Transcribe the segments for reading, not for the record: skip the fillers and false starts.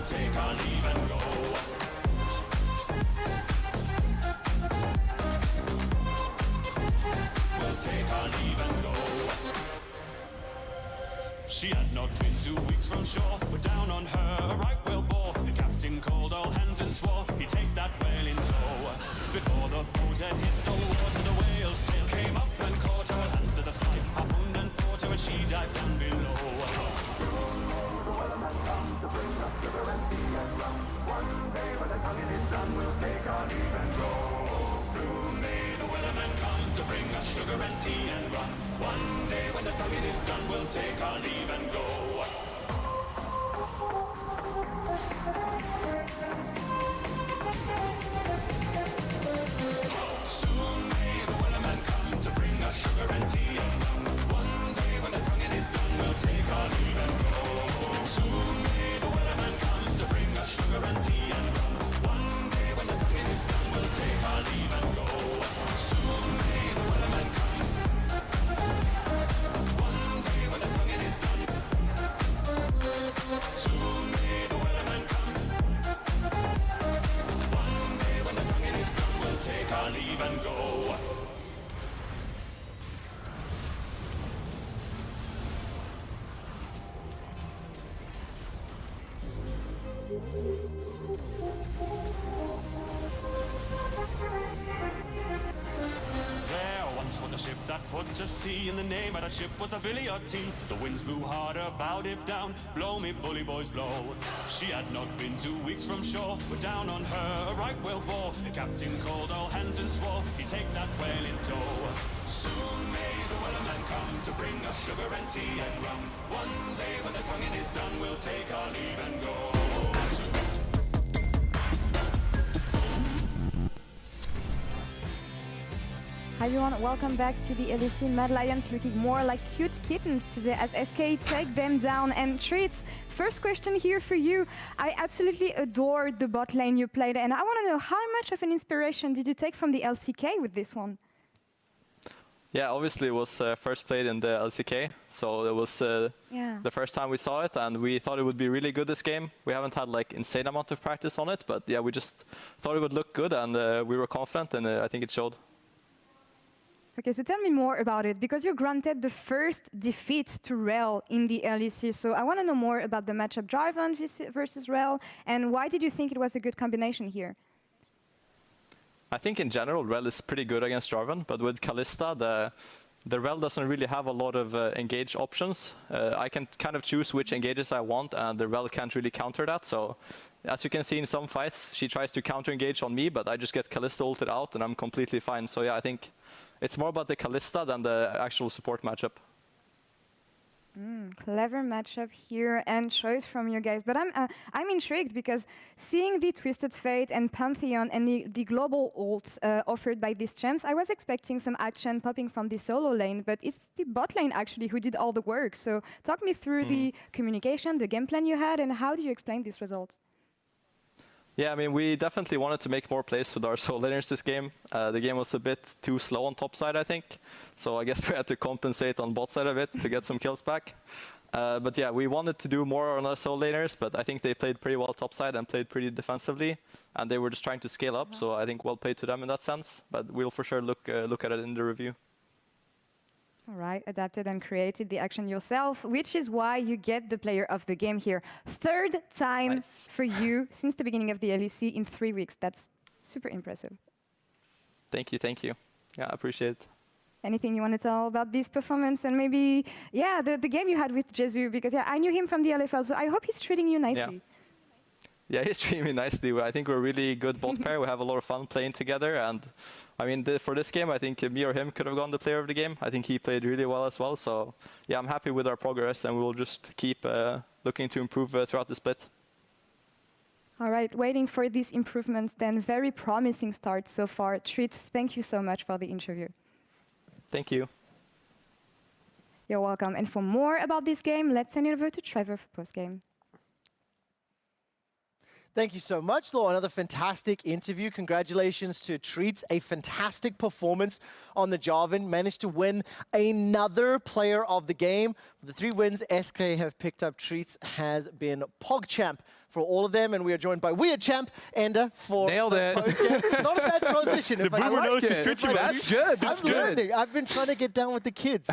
we'll take our leave and go. We'll take our leave and go. She had not been 2 weeks from shore, we're down on her, a right whale bore. The captain called all hands and swore he'd take that whale in tow. Before the boat had hit the water, the whale's tail came up and caught her. Hands to the side, harpooned and fought her, and she dived down below. The weatherman come to bring us sugar and tea and rum. One day when the tonguing is done, we'll take our leave and go. Soon may the weatherman come to bring us sugar and tea and rum. One day when the tonguing is done, we'll take our leave and go. Soon may the weatherman come to bring us sugar and tea and rum. One day when the tonguing is done, we'll take our leave and go. Soon may the weatherman come to bring us sugar and tea and rum. One day when the tonguing is done, we'll take our leave and go. Soon may the weatherman come. One day when the tonguing is done. Soon may the weatherman come. One day when the tonguing is done, we'll take our leave and go. There once was a ship that put to sea, and the name of that ship was the Billy O.T. The winds blew harder, bowed it down, blow me bully boys blow. She had not been 2 weeks from shore, we're down on her, a right whale bore. The captain called all hands and swore he'd take that whale in tow. Soon may the weatherman come to bring us sugar and tea and rum. One day when the tonguing is done, we'll take our leave and go. Hi everyone, welcome back to the LEC. Mad Lions looking more like cute kittens today as SK take them down and treats. First question here for you. I absolutely adored the bot lane you played, and I want to know how much of an inspiration did you take from the LCK with this one? Yeah, obviously it was first played in the LCK, so it was the first time we saw it, and we thought it would be really good this game. We haven't had like insane amount of practice on it, but yeah, we just thought it would look good, and we were confident, and I think it showed. Okay, so tell me more about it, because you granted the first defeat to Rel in the LEC. So I want to know more about the matchup Jarvan versus Rel, and why did you think it was a good combination here? I think in general, Rel is pretty good against Jarvan, but with Kalista, the Rel doesn't really have a lot of engage options. I can kind of choose which engages I want, and the Rel can't really counter that. So as you can see in some fights, she tries to counter engage on me, but I just get Kalista ulted out, and I'm completely fine. So yeah, I think it's more about the Kalista than the actual support matchup. Clever matchup here and choice from you guys. But I'm intrigued because seeing the Twisted Fate and Pantheon and the global ults offered by these champs, I was expecting some action popping from the solo lane, but it's the bot lane actually who did all the work. So talk me through the communication, the game plan you had, and how do you explain these results? Yeah, I mean, we definitely wanted to make more plays with our solo laners this game. The game was a bit too slow on top side, I think. So I guess we had to compensate on bot side a bit to get some kills back. But yeah, we wanted to do more on our solo laners, but I think they played pretty well top side and played pretty defensively. And they were just trying to scale up, so I think well played to them in that sense. But we'll for sure look at it in the review. All right, adapted and created the action yourself, which is why you get the player of the game here. Third time for you since the beginning of the LEC in 3 weeks. That's super impressive. Thank you, thank you. Yeah, I appreciate it. Anything you want to tell about this performance and maybe, yeah, the game you had with Jesu? Because yeah, I knew him from the LFL, so I hope he's treating you nicely. Yeah, he's treating me nicely. I think we're a really good bot pair. We have a lot of fun playing together, and I mean, for this game, I think me or him could have gone the player of the game. I think he played really well as well. So yeah, I'm happy with our progress, and we will just keep looking to improve throughout the split. All right, waiting for these improvements then. Very promising start so far. Treats, thank you so much for the interview. Thank you. You're welcome. And for more about this game, let's send it over to Trevor for postgame. Thank you so much, Law. Another fantastic interview. Congratulations to Treats. A fantastic performance on the Jarvan. Managed to win another player of the game. For the 3 wins SK have picked up, Treats has been PogChamp for all of them. And we are joined by Weird Champ, Ender, for Nailed it. postgame. Not a bad transition. The boomer knows his Twitch emoji. That's good. I'm learning. I've been trying to get down with the kids.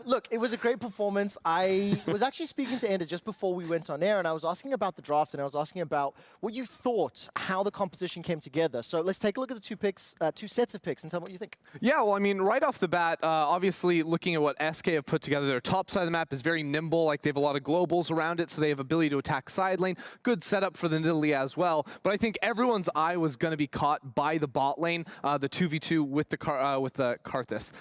Look, it was a great performance. I was actually speaking to Ender just before we went on air, and I was asking about the draft, and I was asking about what you thought, how the composition came together. So let's take a look at the two sets of picks, and tell me what you think. Yeah, well, I mean, right off the bat, obviously looking at what SK have put together, their top side of the map is very nimble. Like, they have a lot of globals around it, so they have ability to attack side lane. Good setup for the Nidalee as well. But I think everyone's eye was going to be caught by the bot lane, the 2v2 with the Karthus.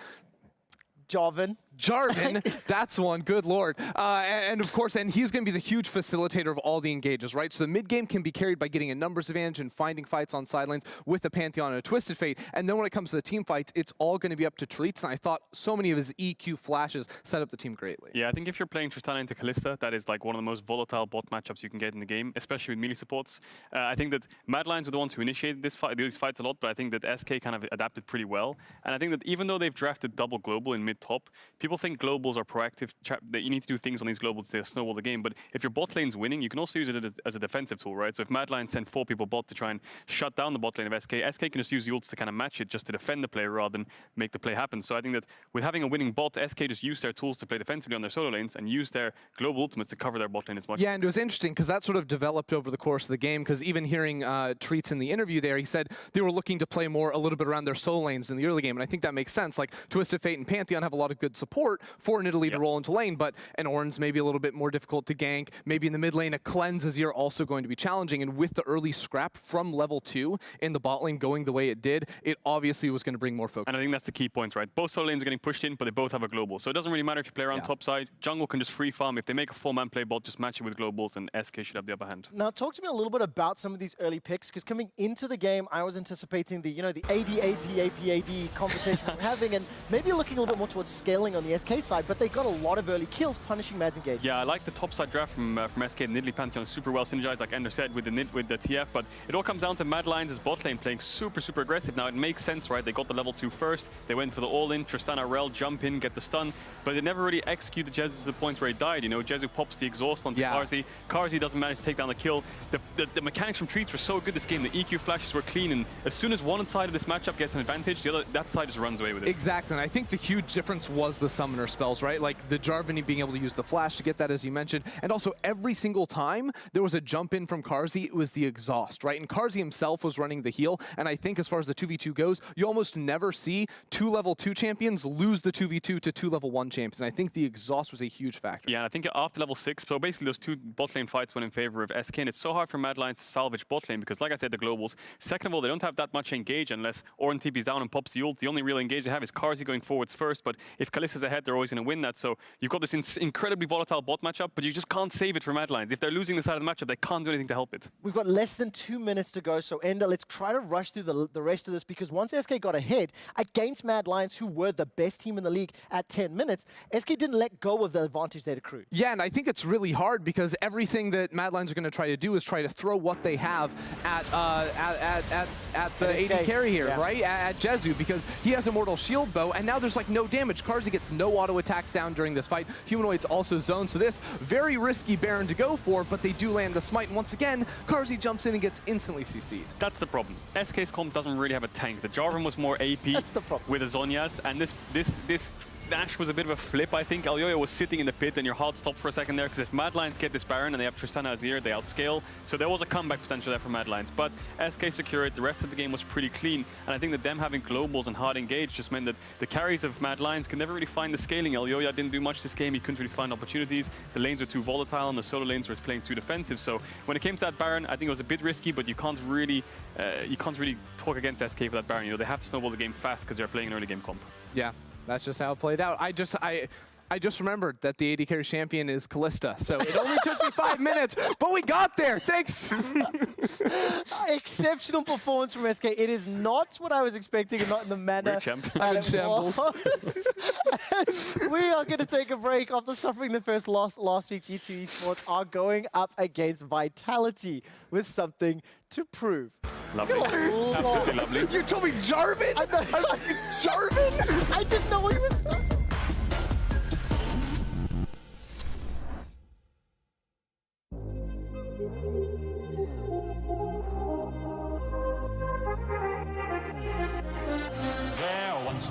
Jarvan, that's one, good lord. And of course, and he's going to be the huge facilitator of all the engages, right? So the mid game can be carried by getting a numbers advantage and finding fights on side lanes with a Pantheon and a Twisted Fate. And then when it comes to the team fights, it's all going to be up to Treats. And I thought so many of his EQ flashes set up the team greatly. Yeah, I think if you're playing Tristana into Kalista, that is like one of the most volatile bot matchups you can get in the game, especially with melee supports. I think that Mad Lions were the ones who initiated these fights a lot, but I think that SK kind of adapted pretty well. And I think that even though they've drafted double global in mid-top, people think globals are proactive, that you need to do things on these globals to snowball the game. But if your bot lane's winning, you can also use it as a defensive tool, right? So if Mad Lions send 4 people bot to try and shut down the bot lane of SK can just use the ults to kind of match it just to defend the play rather than make the play happen. So I think that with having a winning bot, SK just use their tools to play defensively on their solo lanes and use their global ultimates to cover their bot lane as much. Yeah, and it was interesting because that sort of developed over the course of the game, because even hearing Treats in the interview there, he said they were looking to play more a little bit around their solo lanes in the early game, and I think that makes sense. Like, Twisted Fate and Pantheon have a lot of good support for Nidalee to roll into lane, but an Ornn's maybe a little bit more difficult to gank. Maybe in the mid lane, a Cleanse Azir also going to be challenging, and with the early scrap from level 2 in the bot lane going the way it did, it obviously was going to bring more focus. And I think that's the key point, right? Both solo lanes are getting pushed in, but they both have a global. So it doesn't really matter if you play around top side. Jungle can just free farm. If they make a 4-man play bot, just match it with globals, and SK should have the upper hand. Now, talk to me a little bit about some of these early picks, because coming into the game, I was anticipating the, the AD conversation we're having, and maybe looking a little bit more towards scaling on the SK side, but they got a lot of early kills punishing Mad's engagement. Yeah, I like the top side draft from SK. The Nidalee Pantheon super well synergized, like Ender said, with the TF, but it all comes down to Mad Lions' bot lane playing super aggressive. Now, it makes sense, right? They got the level 2 first, they went for the all-in, Tristana Rel, jump in, get the stun, but they never really executed Jezu to the point where he died. Jezu pops the exhaust onto Karzi. Karzi doesn't manage to take down the kill. The mechanics from Treats were so good this game. The EQ flashes were clean, and as soon as one side of this matchup gets an advantage, that side just runs away with it. Exactly, and I think the huge difference was the summoner spells, right? Like the Jarvan being able to use the flash to get that, as you mentioned, and also every single time there was a jump in from Karzi, it was the exhaust, right? And Karzi himself was running the heal, and I think as far as the 2v2 goes, you almost never see 2 level 2 champions lose the 2v2 to 2 level 1 champions, and I think the exhaust was a huge factor. Yeah, and I think after level 6, so basically those 2 bot lane fights went in favor of SK, and it's so hard for Mad Lions to salvage bot lane because, like I said, the globals. Second of all, they don't have that much engage unless Ornn TP's down and pops the ult. The only real engage they have is Karzi going forwards first, but if Kalista's ahead, they're always going to win that. So you've got this incredibly volatile bot matchup, but you just can't save it for Mad Lions. If they're losing the side of the matchup, they can't do anything to help it. We've got less than 2 minutes to go, so Ender, let's try to rush through the rest of this, because once SK got ahead against Mad Lions, who were the best team in the league at 10 minutes, SK didn't let go of the advantage they'd accrued. Yeah, and I think it's really hard because everything that Mad Lions are going to try to do is try to throw what they have at the AD carry here, right? At Jezu, because he has Immortal Shield Bow, and now there's like no damage. Karzi gets no auto attacks down during this fight. Humanoid's also zoned, so this very risky Baron to go for, but they do land the smite, and once again, Karzi jumps in and gets instantly CC'd. That's the problem. SK's comp doesn't really have a tank. The Jarvan was more AP with a Zhonya's, and this dash was a bit of a flip, I think. Elyoya was sitting in the pit, and your heart stopped for a second there, because if Mad Lions get this Baron and they have Tristana Azir, they outscale. So there was a comeback potential there for Mad Lions, but SK secured. The rest of the game was pretty clean, and I think that them having globals and hard engage just meant that the carries of Mad Lions could never really find the scaling. Elyoya didn't do much this game. He couldn't really find opportunities. The lanes were too volatile, and the solo lanes were playing too defensive. So when it came to that Baron, I think it was a bit risky, but you can't really talk against SK for that Baron. They have to snowball the game fast because they're playing an early game comp. Yeah. That's just how it played out. I just remembered that the AD carry champion is Kalista, so it only took me 5 minutes, but we got there. Thanks. Exceptional performance from SK. It is not what I was expecting, and not in the manner that it was. We are going to take a break after suffering the first loss last week. G2 Esports are going up against Vitality with something to prove. Lovely. Absolutely lovely. You told me Jarvan? Jarvan? I didn't know what he was saying.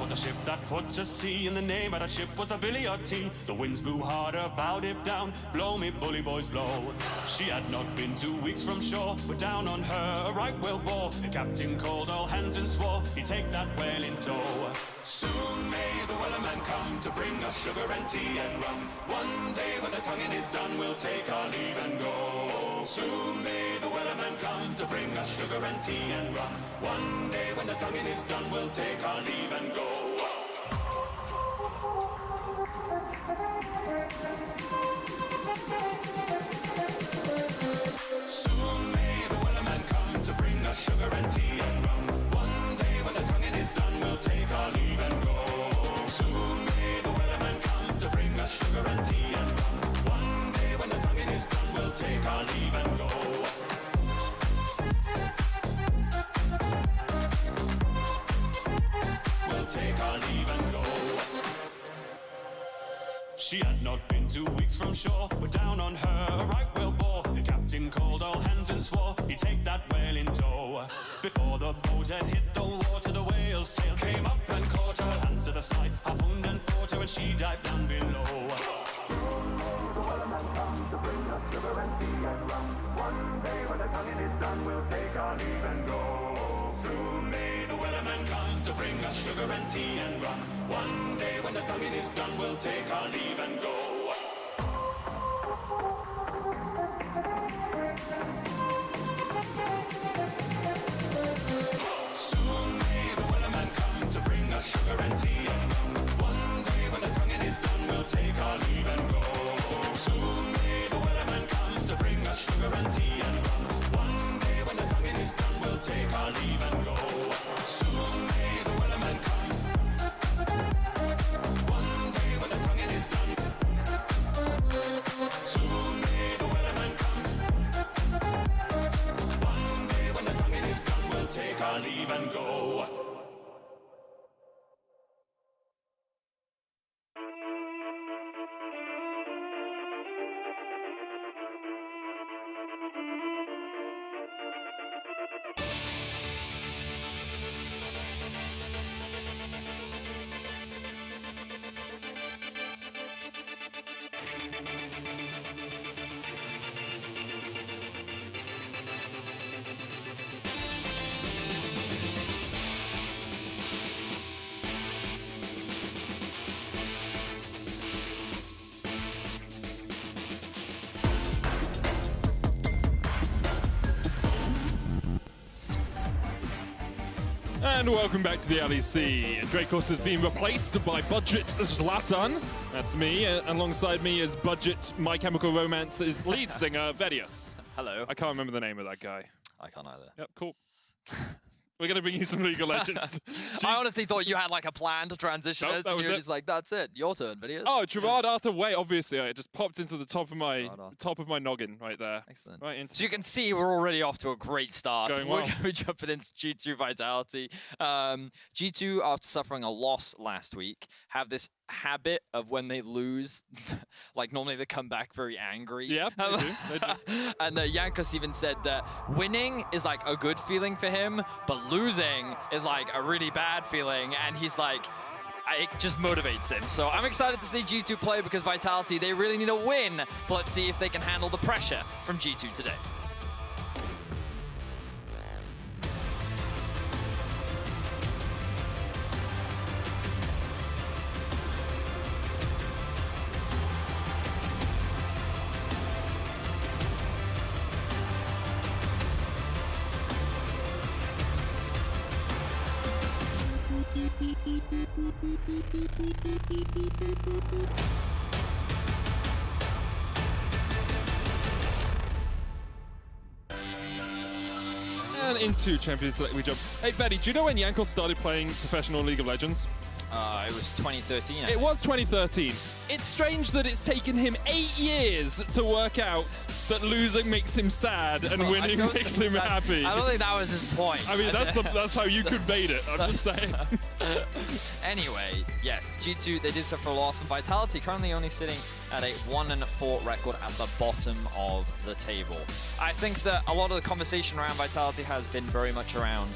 was a ship that put to sea, and the name of that ship was the Billy O.T. The winds blew harder, bowed it down, blow me bully boys blow. She had not been 2 weeks from shore, but down on her a right whale bore. The captain called all hands and swore he'd take that whale in tow. Soon may the wellerman come to bring us sugar and tea and rum. One day when the tonguing is done, we'll take our leave and go. Soon may the wellerman come to bring us sugar and tea and rum. One day when the tonguing is done, we'll take our leave and go. Soon may the wellerman come to bring us sugar and tea and rum. One day when the tonguing is done, we'll take our leave and go. Soon may the wellerman come to bring us sugar and tea and rum. One day when the tonguing is done, we'll take our leave and go. We'll take our leave and go. She had not been 2 weeks from shore, but down on her a right whale bore. The captain called all hands and swore he'd take that whale in tow. Before the boat had hit the water, the whale's tail came up and caught her. Hands to the side, harpooned and fought her, and she dived down below. One day when the tonguing is done, we'll take our leave and go. Soon may the wellerman come to bring us sugar and tea and rum. One day when the tonguing is done, we'll take our leave and go. Soon may the wellerman come to bring us sugar and tea and rum. One day when the tonguing is done, we'll take our leave and go. Soon may the wellerman come to bring us sugar and tea and rum. One day when the tonguing is done, we'll take our leave and go. Soon may the wellerman come. One day when the tonguing is done. Soon may the wellerman come. One day when the tonguing is done, we'll take our leave and go. And welcome back to the LEC. Dracos has been replaced by Budget Zlatan. That's me. Alongside me is Budget My Chemical Romance's lead singer, Vedius. Hello. I can't remember the name of that guy. I can't either. Yep, cool. We're going to bring you some League of Legends. I honestly thought you had like a plan to transition Nope, us, that and was you were it. just like, that's it, your turn, videos. Oh, Gerard Arthur Way, obviously. It just popped into the top of my noggin right there. Excellent. Right into So you can see we're already off to a great start. It's going We're well. going to be jumping into G2 Vitality. G2, after suffering a loss last week, have this habit of when they lose, like normally they come back very angry. Yeah, they do. They do. And Jankos even said that winning is like a good feeling for him, but losing is like a really bad feeling. And he's like, it just motivates him. So I'm excited to see G2 play because Vitality, they really need a win. But let's see if they can handle the pressure from G2 today. And into Champions Select we jump. Hey, Betty, do you know when Jankos started playing professional League of Legends? It was 2013. It was 2013. It's strange that it's taken him 8 years to work out that losing makes him sad and winning makes him happy. I don't think that was his point. I mean, that's how you could bait it. I'm just saying. Anyway, yes, G2, they did suffer a loss, and Vitality currently only sitting at a 1-4 record at the bottom of the table. I think that a lot of the conversation around Vitality has been very much around,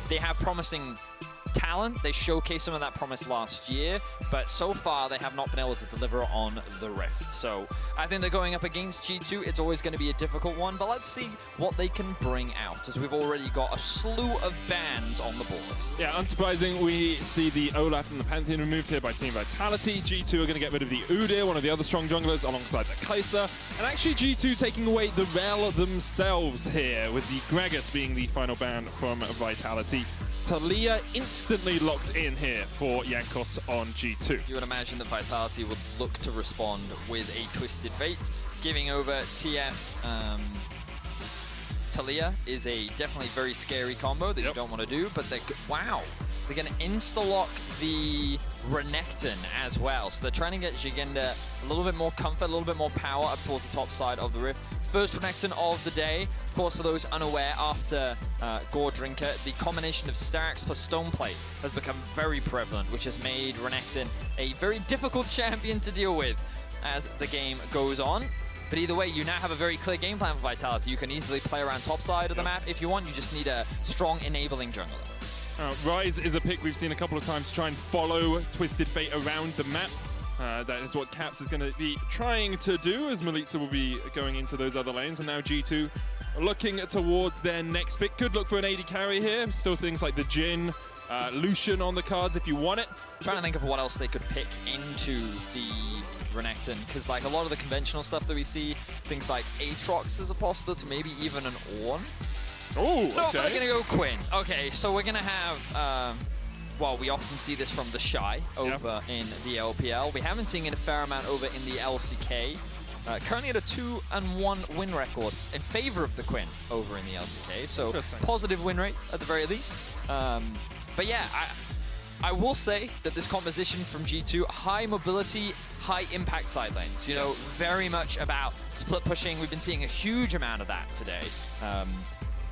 they have promising talent. They showcased some of that promise last year, but so far they have not been able to deliver on the Rift. So I think they're going up against G2. It's always going to be a difficult one, but let's see what they can bring out, as we've already got a slew of bans on the board. Yeah, unsurprising, we see the Olaf and the Pantheon removed here by Team Vitality. G2 are going to get rid of the Udyr, one of the other strong junglers, alongside the Kai'Sa. And actually G2 taking away the Rel themselves here, with the Gragas being the final ban from Vitality. Taliyah instantly locked in here for Jankos on G2. You would imagine that Vitality would look to respond with a Twisted Fate. Giving over TF Taliyah is a definitely very scary combo that you don't want to do, but wow. They're going to insta-lock the Renekton as well. So they're trying to get Jigenda a little bit more comfort, a little bit more power up towards the top side of the Rift. First Renekton of the day. Of course, for those unaware, after Gore Drinker, the combination of Starax plus Stoneplate has become very prevalent, which has made Renekton a very difficult champion to deal with as the game goes on. But either way, you now have a very clear game plan for Vitality. You can easily play around top side of the map if you want. You just need a strong enabling jungler. Ryze is a pick we've seen a couple of times to try and follow Twisted Fate around the map. That is what Caps is going to be trying to do, as Melitza will be going into those other lanes. And now G2 looking towards their next pick. Could look for an AD carry here. Still things like the Jhin, Lucian on the cards if you want it. Trying to think of what else they could pick into the Renekton, because like a lot of the conventional stuff that we see, things like Aatrox is a possibility, maybe even an Ornn. Oh, okay. No, they're going to go Quinn. Okay, so we're going to have, well, we often see this from the Shy over in the LPL. We haven't seen it a fair amount over in the LCK. Currently at a 2-1 win record in favor of the Quinn over in the LCK. So positive win rate at the very least. But yeah, I will say that this composition from G2, high mobility, high impact side lanes. You know, very much about split pushing. We've been seeing a huge amount of that today.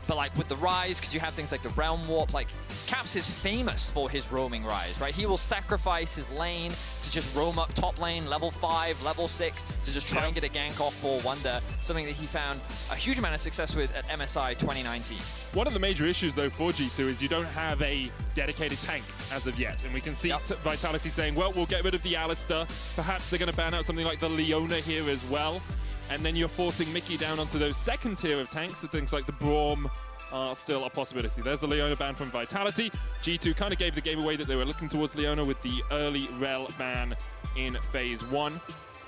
But like with the Ryze, because you have things like the Realm Warp, like Caps is famous for his roaming Ryze, right? He will sacrifice his lane to just roam up top lane, level 5, level 6, to just try and get a gank off for Wonder, something that he found a huge amount of success with at MSI 2019. One of the major issues, though, for G2 is you don't have a dedicated tank as of yet. And we can see Vitality saying, well, we'll get rid of the Alistar. Perhaps they're going to ban out something like the Leona here as well. And then you're forcing Mickey down onto those second tier of tanks, so things like the Braum are still a possibility. There's the Leona ban from Vitality. G2 kind of gave the game away that they were looking towards Leona with the early Rel ban in Phase 1.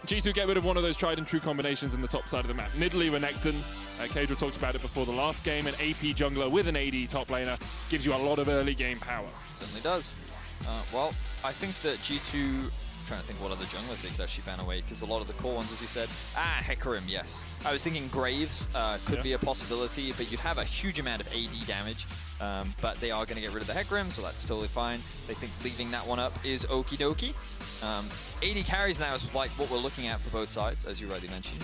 G2 get rid of one of those tried and true combinations in the top side of the map. Nidalee Renekton, Kadra talked about it before the last game, an AP jungler with an AD top laner gives you a lot of early game power. Certainly does. Well, I think that G2... trying to think what other junglers they could actually ban away, because a lot of the core ones, as you said, Hecarim, yes. I was thinking Graves could be a possibility, but you'd have a huge amount of AD damage. But they are going to get rid of the Hecarim, so that's totally fine. They think leaving that one up is okie dokie. AD carries now is like what we're looking at for both sides, as you rightly mentioned.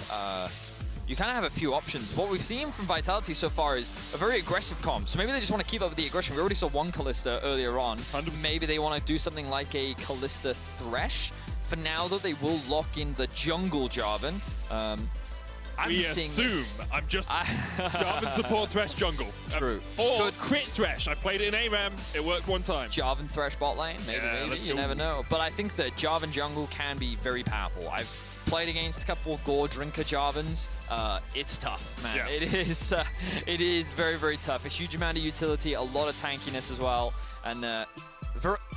You kind of have a few options. What we've seen from Vitality so far is a very aggressive comp. So maybe they just want to keep up with the aggression. We already saw one Kalista earlier on. 100%. Maybe they want to do something like a Kalista Thresh. For now, though, they will lock in the jungle Jarvan. We assume. I'm just Jarvan support Thresh jungle. True. Or crit Thresh. I played it in ARAM. It worked one time. Jarvan Thresh bot lane. Maybe. You never know. But I think that Jarvan jungle can be very powerful. I've played against a couple of Gore Drinker Jarvans. It's tough, man. Yeah. It is very, very tough. A huge amount of utility, a lot of tankiness as well, and a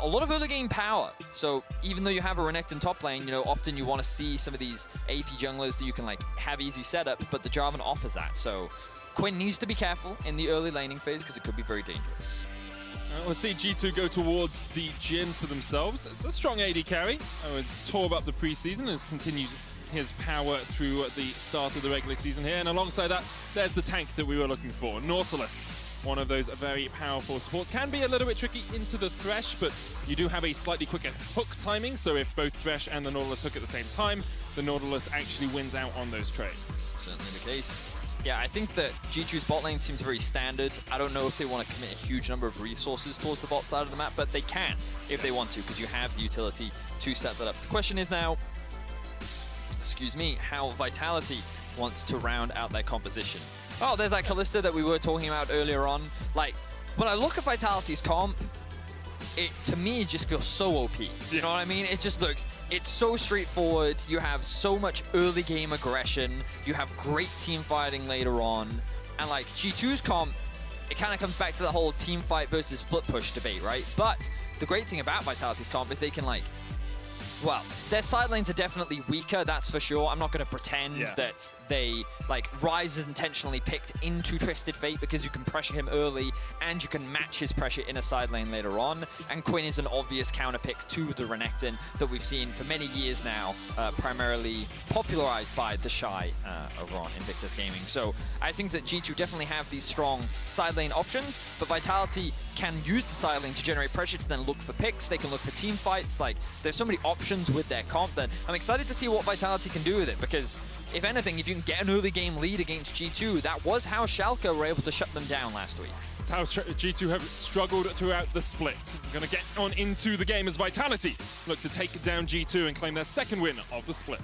lot of early game power. So even though you have a Renekton top lane, you know, often you want to see some of these AP junglers that you can like have easy setup, but the Jarvan offers that. So Quinn needs to be careful in the early laning phase because it could be very dangerous. We'll see G2 go towards the Jhin for themselves. It's a strong AD carry. Tore up the preseason, has continued his power through the start of the regular season here. And alongside that, there's the tank that we were looking for. Nautilus, one of those very powerful supports. Can be a little bit tricky into the Thresh, but you do have a slightly quicker hook timing. So if both Thresh and the Nautilus hook at the same time, the Nautilus actually wins out on those trades. Certainly the case. Yeah, I think that G2's bot lane seems very standard. I don't know if they want to commit a huge number of resources towards the bot side of the map, but they can if they want to, because you have the utility to set that up. The question is now, how Vitality wants to round out their composition. Oh, there's that Kalista that we were talking about earlier on. Like, when I look at Vitality's comp, it to me just feels so OP. You know what I mean? It just looks, it's so straightforward. You have so much early game aggression. You have great team fighting later on. And like G2's comp, it kind of comes back to the whole team fight versus split push debate, right? But the great thing about Vitality's comp is they can like, well, their side lanes are definitely weaker, that's for sure. I'm not going to pretend that they, like, Ryze is intentionally picked into Twisted Fate because you can pressure him early and you can match his pressure in a side lane later on. And Quinn is an obvious counter pick to the Renekton that we've seen for many years now, primarily popularized by the Shy over on Invictus Gaming. So I think that G2 definitely have these strong side lane options, but Vitality can use the side lane to generate pressure to then look for picks. They can look for team fights. Like, there's so many options with their comp that I'm excited to see what Vitality can do with it, because if anything, if you can get an early game lead against G2, that was how Schalke were able to shut them down last week. That's how G2 have struggled throughout the split. We're going to get on into the game as Vitality look to take down G2 and claim their second win of the split.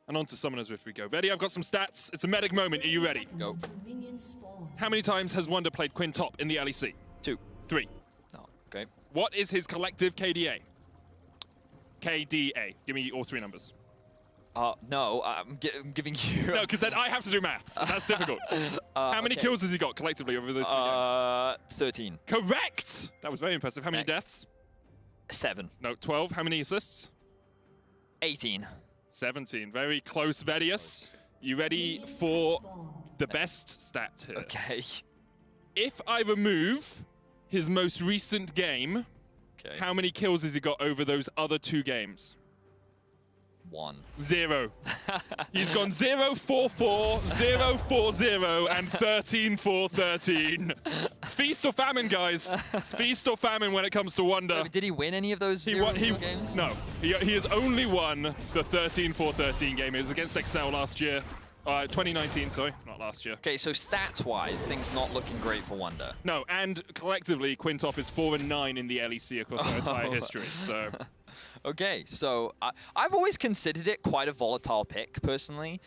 And on to Summoners if we go. Ready? I've got some stats. It's a medic moment. Are you ready? Go. How many times has Wunder played Quinn top in the LEC? 2. 3. Oh, okay. What is his collective KDA? KDA. Give me all 3 numbers. No, I'm giving you... No, because then I have to do maths. That's difficult. How many kills has he got collectively over those 3 games? 13. Correct! That was very impressive. How many deaths? 7. No, 12. How many assists? 18. 17. Very close, Vedius. You ready for the best stat here? Okay. If I remove his most recent game, how many kills has he got over those other 2 games? 1. 0. He's gone 0-4-4, 0-4-0, and 13-4-13. It's feast or famine, guys. It's feast or famine when it comes to Wunder. Did he win any of those games? No. He has only won the 13-4-13 game. It was against Excel last year. 2019, sorry, not last year. Okay, so stats-wise, things not looking great for Wunder. No, and collectively, Quintop is 4-9 in the LEC across their entire history, so... Okay, so I've always considered it quite a volatile pick, personally.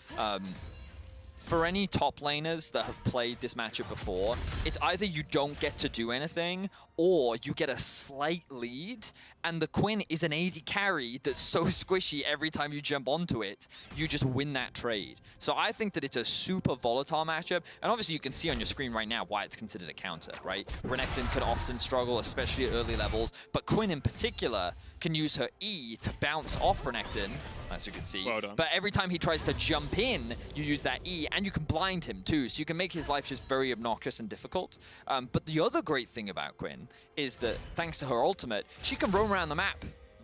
For any top laners that have played this matchup before, it's either you don't get to do anything, or you get a slight lead, and the Quinn is an AD carry that's so squishy every time you jump onto it, you just win that trade. So I think that it's a super volatile matchup, and obviously you can see on your screen right now why it's considered a counter, right? Renekton can often struggle, especially at early levels, but Quinn in particular can use her E to bounce off Renekton, as you can see. Well done. But every time he tries to jump in, you use that E, and you can blind him too, so you can make his life just very obnoxious and difficult. But the other great thing about Quinn is that, thanks to her ultimate, she can roam around the map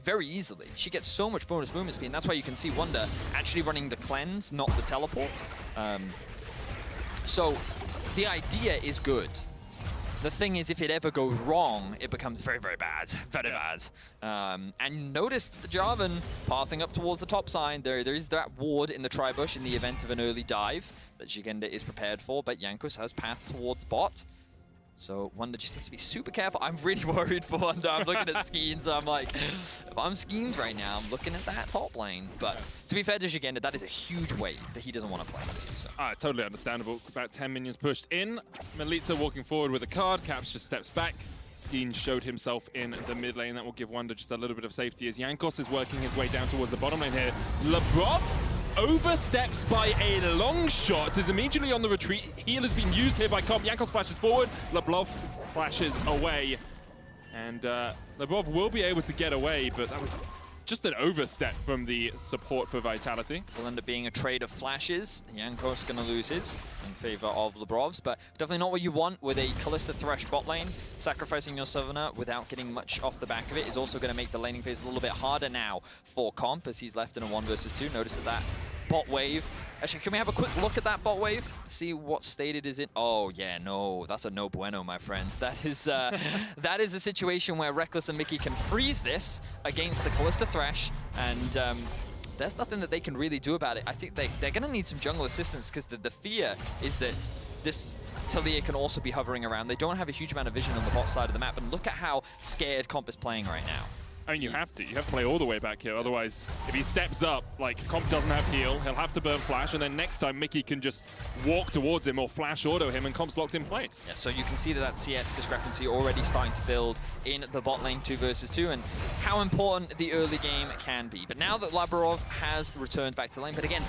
very easily. She gets so much bonus movement speed, and that's why you can see Wunder actually running the cleanse, not the teleport. So the idea is good. The thing is, if it ever goes wrong, it becomes very, very bad. Very bad. And notice the Jarvan pathing up towards the top side. There is that ward in the Tribush in the event of an early dive that Jigenda is prepared for, but Jankos has path towards bot. So Wunder just needs to be super careful. I'm really worried for Wunder. I'm looking at Skeens, and I'm like, if I'm Skeens right now, I'm looking at that top lane. But to be fair to Jigenda, that is a huge wave that he doesn't want to play into. So. Totally understandable. About 10 minions pushed in. Melitza walking forward with a card. Caps just steps back. Skeens showed himself in the mid lane. That will give Wunder just a little bit of safety as Jankos is working his way down towards the bottom lane here. Lebrov oversteps by a long shot, is immediately on the retreat. Heal has been used here by Comp. Jankos flashes forward, Lebrov flashes away. And Lebrov will be able to get away, but that was just an overstep from the support for Vitality. Will end up being a trade of flashes. Jankos going to lose his in favor of Lebrov's, but definitely not what you want with a Kalista Thresh bot lane. Sacrificing your Summoner without getting much off the back of it is also going to make the laning phase a little bit harder now for Comp, as he's left in a 1 versus 2. Notice that bot wave. Actually, can we have a quick look at that bot wave? See what state it is in? Oh, yeah, no. That's a no bueno, my friend. That is that is a situation where Reckless and Mickey can freeze this against the Kalista Thresh, and there's nothing that they can really do about it. I think they're going to need some jungle assistance because the fear is that this Talia can also be hovering around. They don't have a huge amount of vision on the bot side of the map, and look at how scared Comp is playing right now. I mean, you have to play all the way back here. Otherwise, if he steps up, like, Comp doesn't have heal, he'll have to burn flash, and then next time Mickey can just walk towards him or flash auto him, and Comp's locked in place. Yeah, so you can see that CS discrepancy already starting to build in the bot lane 2 versus 2, and how important the early game can be. But now that Labarov has returned back to lane, but again,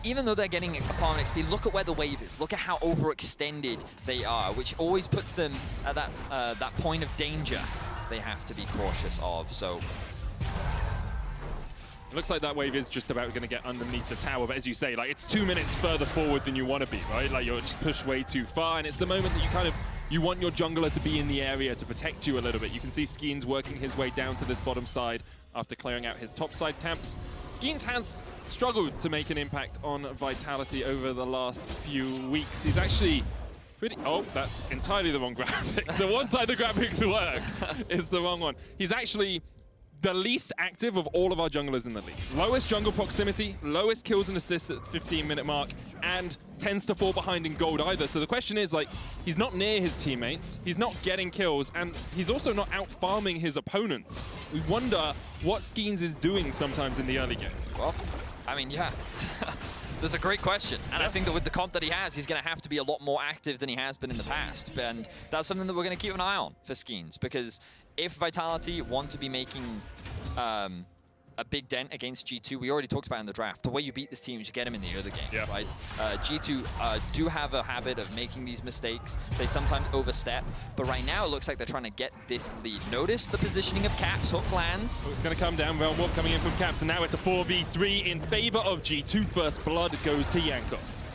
even though they're getting a farm XP, look at where the wave is. Look at how overextended they are, which always puts them at that point of danger they have to be cautious of. So it looks like that wave is just about going to get underneath the tower, but as you say, like, it's 2 minutes further forward than you want to be, right? Like, you're just pushed way too far, and it's the moment that you want your jungler to be in the area to protect you a little bit. You can see Skeens working his way down to this bottom side after clearing out his top side camps. Skeens has struggled to make an impact on Vitality over the last few weeks. He's actually oh, that's entirely the wrong graphic. The one time the graphics work is the wrong one. He's actually the least active of all of our junglers in the league. Lowest jungle proximity, lowest kills and assists at the 15-minute mark, and tends to fall behind in gold either. So the question is, like, he's not near his teammates, he's not getting kills, and he's also not out-farming his opponents. We wonder what Skeens is doing sometimes in the early game. Well, I mean, yeah. That's a great question, and I think that with the comp that he has, he's going to have to be a lot more active than he has been in the past, and that's something that we're going to keep an eye on for Skeens, because if Vitality want to be making a big dent against G2, we already talked about in the draft, the way you beat this team is you get them in the early game, right? G2 do have a habit of making these mistakes. They sometimes overstep, but right now it looks like they're trying to get this lead. Notice the positioning of Caps, hook lands. So it's going to come down, Realm Warp coming in from Caps, and now it's a 4v3 in favor of G2. First blood goes to Jankos.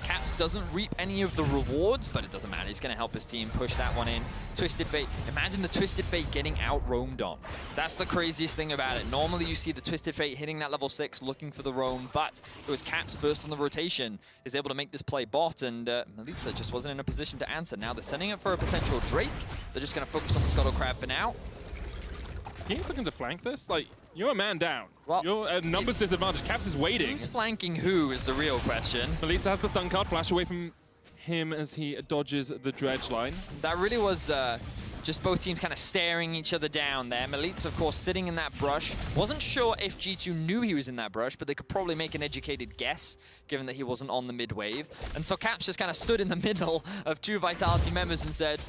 Caps doesn't reap any of the rewards, but it doesn't matter. He's going to help his team push that one in. Twisted Fate. Imagine the Twisted Fate getting out-roamed on. That's the craziest thing about it. Normally you see the Twisted Fate hitting that level 6, looking for the roam, but it was Caps first on the rotation, is able to make this play bot, and Melitza just wasn't in a position to answer. Now they're sending it for a potential Drake. They're just going to focus on the Scuttle Crab for now. Skeens looking to flank this? Like, you're a man down. Well, you're at numbers disadvantage. Caps is waiting. Who's flanking who is the real question. Melitza has the stun card, flash away from him as he dodges the dredge line. That really was just both teams kind of staring each other down there. Melitza, of course, sitting in that brush. Wasn't sure if G2 knew he was in that brush, but they could probably make an educated guess, given that he wasn't on the mid wave. And so Caps just kind of stood in the middle of two Vitality members and said,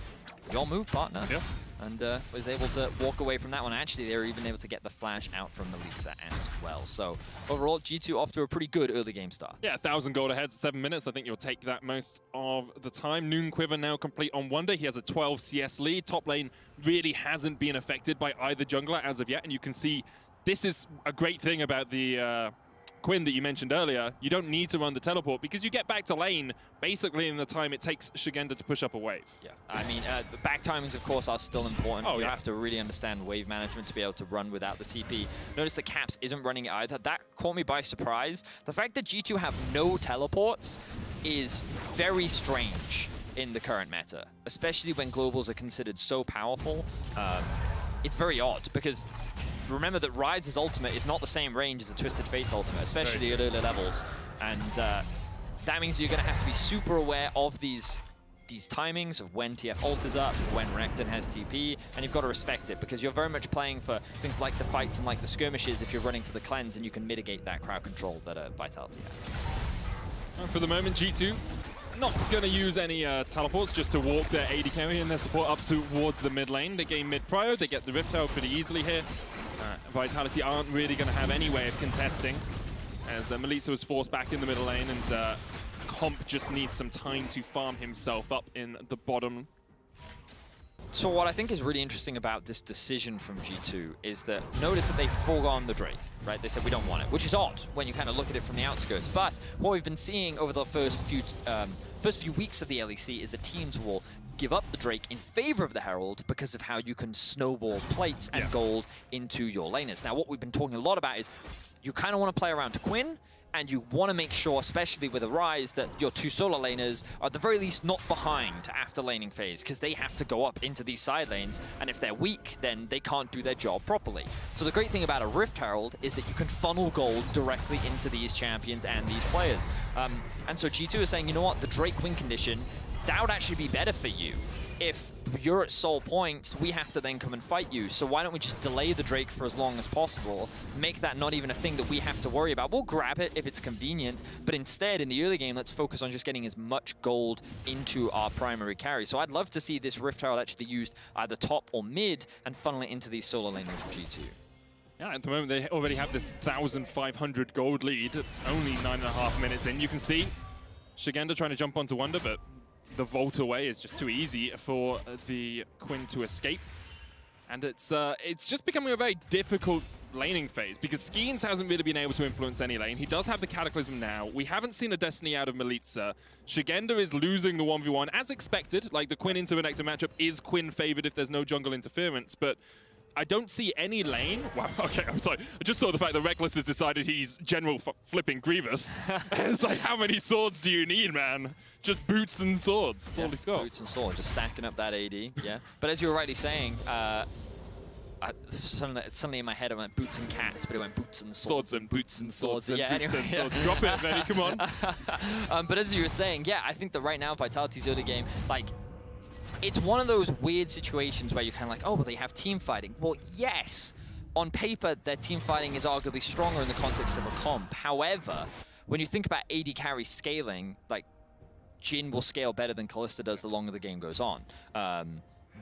your move, partner. Yeah. And was able to walk away from that one. Actually, they were even able to get the flash out from Melitza as well. So overall, G2 off to a pretty good early game start. Yeah, 1,000 gold ahead, 7 minutes. I think you'll take that most of the time. Noon Quiver now complete on Wonder. He has a 12 CS lead. Top lane really hasn't been affected by either jungler as of yet. And you can see this is a great thing about the Quinn that you mentioned earlier. You don't need to run the teleport because you get back to lane basically in the time it takes Shigenda to push up a wave. Yeah, I mean, the back timings, of course, are still important. Oh, you yeah. have to really understand wave management to be able to run without the TP. Notice the Caps isn't running it either. That caught me by surprise. The fact that G2 have no teleports is very strange in the current meta, especially when globals are considered so powerful. It's very odd because remember that Rise's ultimate is not the same range as a Twisted Fate's ultimate, especially at early levels. And that means you're going to have to be super aware of these timings of when TF ult is up, when Renekton has TP, and you've got to respect it because you're very much playing for things like the fights and like the skirmishes if you're running for the cleanse, and you can mitigate that crowd control that Vitality has. And for the moment, G2 not going to use any teleports, just to walk their AD carry and their support up towards the mid lane. They gain mid prio, they get the Rift Herald pretty easily here. Vitality aren't really going to have any way of contesting, as Melitza was forced back in the middle lane, and Comp just needs some time to farm himself up in the bottom. So what I think is really interesting about this decision from G2 is that notice that they've foregone the Drake, right? They said we don't want it, which is odd when you kind of look at it from the outskirts. But what we've been seeing over the first few weeks of the LEC is that teams will give up the Drake in favor of the Herald because of how you can snowball plates and gold into your laners. Now, what we've been talking a lot about is you kind of want to play around to Quinn, and you want to make sure, especially with a Rise, that your two solo laners are at the very least not behind after laning phase, because they have to go up into these side lanes, and if they're weak, then they can't do their job properly. So the great thing about a Rift Herald is that you can funnel gold directly into these champions and these players. And so G2 is saying, you know what, the Drake win condition, that would actually be better for you. If you're at soul points, we have to then come and fight you. So why don't we just delay the Drake for as long as possible, make that not even a thing that we have to worry about. We'll grab it if it's convenient, but instead in the early game, let's focus on just getting as much gold into our primary carry. So I'd love to see this Rift Herald actually used either top or mid and funnel it into these solo lanes of G2. Yeah, at the moment they already have this 1,500 gold lead, only 9.5 minutes in. You can see Shigenda trying to jump onto Wonder, but the vault away is just too easy for the Quinn to escape. And it's just becoming a very difficult laning phase because Skeens hasn't really been able to influence any lane. He does have the Cataclysm now. We haven't seen a Destiny out of Melitza. Shigenda is losing the 1v1 as expected. Like the Quinn into Renekton matchup is Quinn favored if there's no jungle interference, but I don't see any lane. Wow, okay, I'm sorry. I just saw the fact that Reckless has decided he's General flipping Grievous. It's like, how many swords do you need, man? Just boots and swords. That's all he's got. Boots and swords, just stacking up that AD, yeah. But as you were rightly saying, suddenly in my head I went boots and cats, but it went boots and swords. Swords and boots and swords. Yeah, and boots anyway, and yeah. swords. Drop it, Benny, come on. But as you were saying, yeah, I think that right now Vitality's early game, like, it's one of those weird situations where you're kind of like, oh, well, they have team fighting. Well, yes, on paper, their team fighting is arguably stronger in the context of a comp. However, when you think about AD carry scaling, like, Jhin will scale better than Kalista does the longer the game goes on.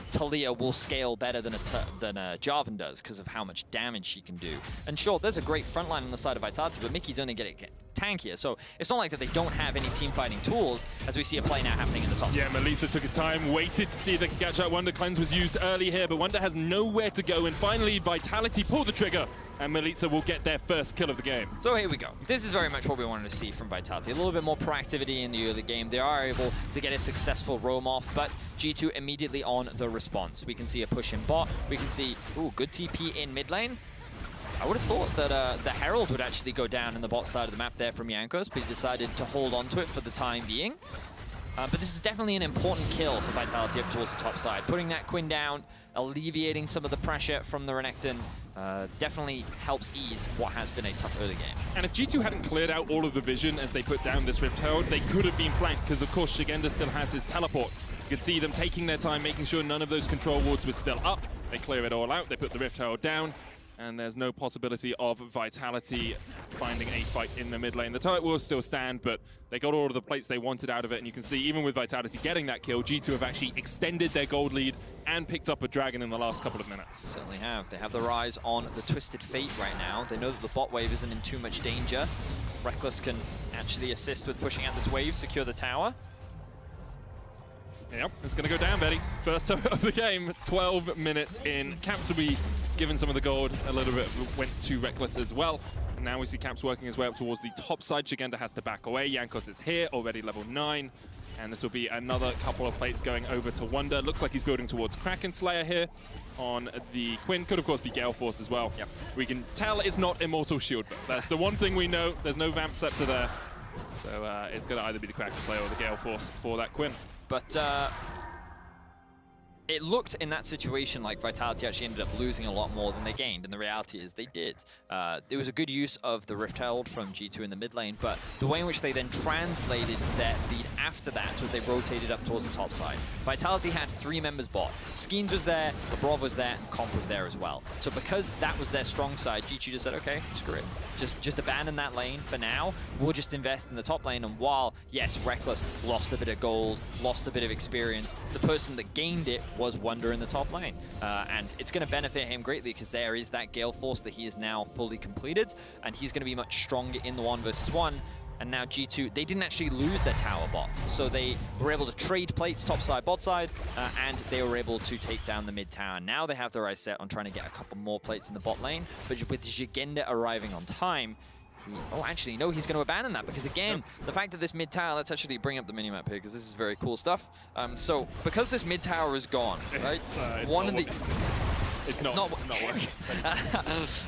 Talia will scale better than Jarvan does because of how much damage she can do. And sure, there's a great front line on the side of Vitality, but Mickey's only getting tankier. So it's not like that they don't have any team fighting tools, as we see a play now happening in the top Yeah, side. Melitza took his time, waited to see if they could catch up. Wonder Cleanse was used early here, but Wonder has nowhere to go. And finally, Vitality pulled the trigger, and Melitza will get their first kill of the game. So here we go. This is very much what we wanted to see from Vitality. A little bit more proactivity in the early game. They are able to get a successful roam off, but G2 immediately on the response. We can see a push in bot. We can see, ooh, good TP in mid lane. I would have thought that the Herald would actually go down in the bot side of the map there from Jankos, but he decided to hold on to it for the time being. But this is definitely an important kill for Vitality up towards the top side. Putting that Quinn down, alleviating some of the pressure from the Renekton, definitely helps ease what has been a tough early game. And if G2 hadn't cleared out all of the vision as they put down this Rift Herald, they could have been flanked, because of course Shigenda still has his teleport. You could see them taking their time, making sure none of those control wards were still up. They clear it all out, they put the Rift Herald down, and there's no possibility of Vitality finding a fight in the mid lane. The turret will still stand, but they got all of the plates they wanted out of it, and you can see even with Vitality getting that kill, G2 have actually extended their gold lead and picked up a dragon in the last couple of minutes. Certainly have. They have the Rise on the Twisted Fate right now. They know that the bot wave isn't in too much danger. Reckless can actually assist with pushing out this wave, secure the tower. Yep, it's going to go down, Betty. First turret of the game, 12 minutes in. Caps will be given some of the gold. A little bit went to Reckless as well. And now we see Caps working his way up towards the top side. Shigenda has to back away. Jankos is here, already level 9. And this will be another couple of plates going over to Wonder. Looks like he's building towards Kraken Slayer here on the Quinn. Could, of course, be Gale Force as well. Yep. We can tell it's not Immortal Shield, but that's the one thing we know. There's no Vamp Scepter there. So it's going to either be the Kraken Slayer or the Gale Force for that Quinn. But it looked in that situation like Vitality actually ended up losing a lot more than they gained, and the reality is they did. There was a good use of the Rift Herald from G2 in the mid lane, but the way in which they then translated their lead after that was they rotated up towards the top side. Vitality had 3 members bot. Skeens was there, Labrov was there, and Comp was there as well. So because that was their strong side, G2 just said, okay, screw it. Just abandon that lane for now. We'll just invest in the top lane, and while, yes, Reckless lost a bit of gold, lost a bit of experience, the person that gained it was Wonder in the top lane. And it's going to benefit him greatly because there is that Gale Force that he is now fully completed, and he's going to be much stronger in the 1v1. And now G2, they didn't actually lose their tower bot, so they were able to trade plates top side, bot side, and they were able to take down the mid tower. Now they have their eyes set on trying to get a couple more plates in the bot lane, but with Shigenda arriving on time, actually, no, he's going to abandon that, because again, the fact that this mid tower, let's actually bring up the minimap here, because this is very cool stuff. So because this mid tower is gone, right? It's one not of the... It's not working.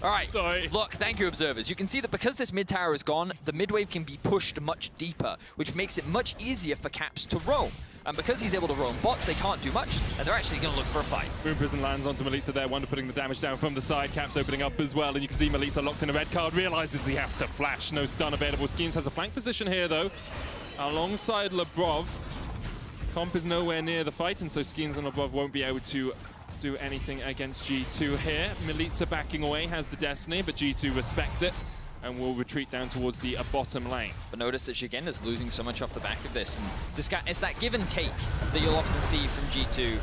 All right, Sorry. look, thank you, observers. You can see that because this mid tower is gone, the mid wave can be pushed much deeper, which makes it much easier for Caps to roam. And because he's able to roam bots, they can't do much, and they're actually going to look for a fight. Moon Prison lands onto Melita there, Wonder putting the damage down from the side, Caps opening up as well, and you can see Melita locked in a red card, realizes he has to flash, no stun available. Skeens has a flank position here though, alongside Lebrov. Comp is nowhere near the fight, and so Skeens and Lebrov won't be able to do anything against G2 here. Melita backing away, has the Destiny, but G2 respect it and will retreat down towards the bottom lane. But notice that Shigenda's losing so much off the back of this, and this guy, it's that give and take that you'll often see from G2.